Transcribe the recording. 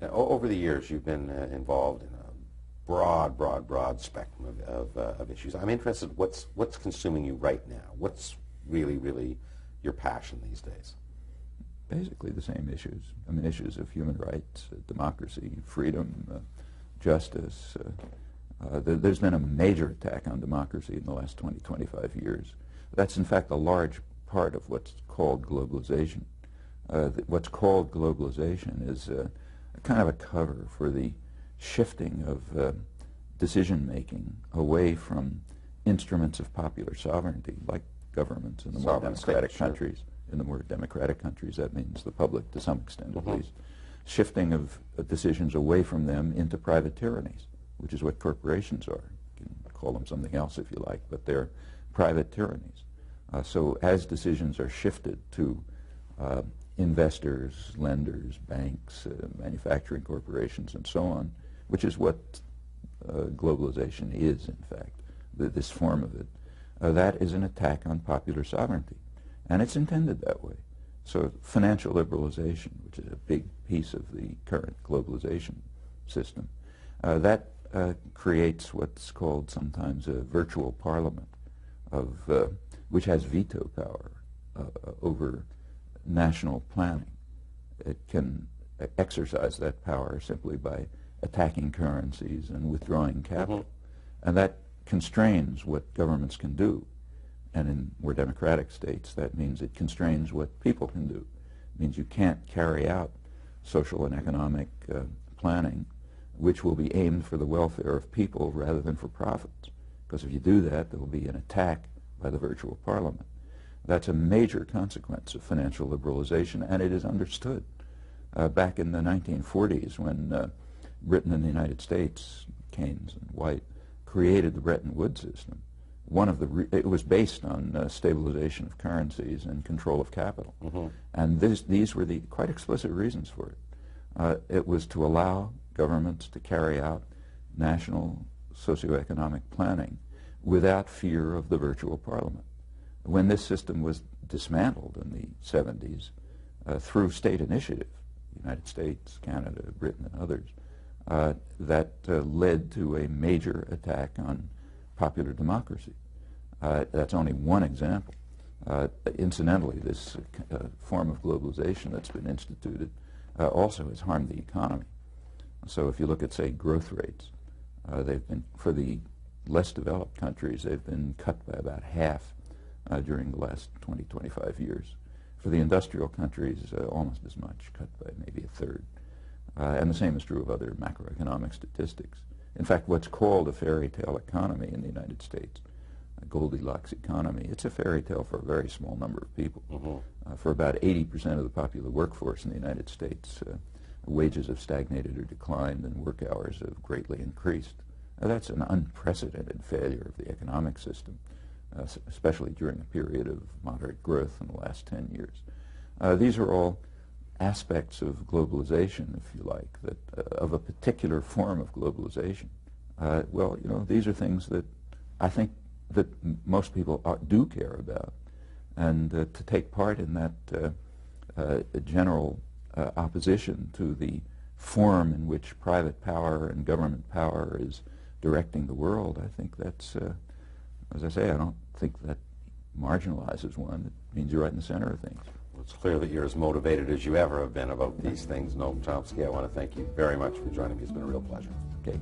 Now, over the years, you've been involved in a broad spectrum of issues. I'm interested, what's consuming you right now? What's really your passion these days? Basically the same issues. I mean, issues of human rights, democracy, freedom, justice. There's been a major attack on democracy in the last 20, 25 years. That's in fact a large part of what's called globalization. What's called globalization is a kind of a cover for the shifting of decision-making away from instruments of popular sovereignty, like governments in the more democratic countries. In the more democratic countries, that means the public to some extent at least. Shifting of decisions away from them into private tyrannies, which is what corporations are. You can call them something else if you like, but they're private tyrannies. So as decisions are shifted to investors, lenders, banks, manufacturing corporations, and so on, which is what globalization is, in fact, this form of it, that is an attack on popular sovereignty. And it's intended that way. So financial liberalization, which is a big piece of the current globalization system, that creates what's called sometimes a virtual parliament, which has veto power over national planning. It can exercise that power simply by attacking currencies and withdrawing capital. And that constrains what governments can do. And in more democratic states, that means it constrains what people can do. It means you can't carry out social and economic planning, which will be aimed for the welfare of people rather than for profits. Because if you do that, there will be an attack by the virtual parliament. That's a major consequence of financial liberalization, and it is understood. Back in the 1940s, when Britain and the United States, Keynes and White, created the Bretton Woods system, it was based on stabilization of currencies and control of capital. And these were the quite explicit reasons for it. It was to allow governments to carry out national socioeconomic planning without fear of the virtual parliament. When this system was dismantled in the 70s through state initiative, United States, Canada, Britain, and others, that led to a major attack on popular democracy. That's only one example. Incidentally, this form of globalization that's been instituted also has harmed the economy. So if you look at, say, growth rates, they've been, for the less developed countries, they've been cut by about half during the last 20, 25 years. For the industrial countries, almost as much, cut by maybe a third. And the same is true of other macroeconomic statistics. In fact, what's called a fairy tale economy in the United States, a Goldilocks economy, it's a fairy tale for a very small number of people. For about 80% of the popular workforce in the United States, wages have stagnated or declined and work hours have greatly increased. That's an unprecedented failure of the economic system, especially during a period of moderate growth in the last 10 years. These are all aspects of globalization, if you like, that of a particular form of globalization. Well, you know, these are things that I think that most people do care about, and to take part in that general opposition to the form in which private power and government power is directing the world, I think that's, as I say, I don't think that marginalizes one. It means you're right in the center of things. It's clear that you're as motivated as you ever have been about these things. Noam Chomsky, I want to thank you very much for joining me. It's been a real pleasure. Okay.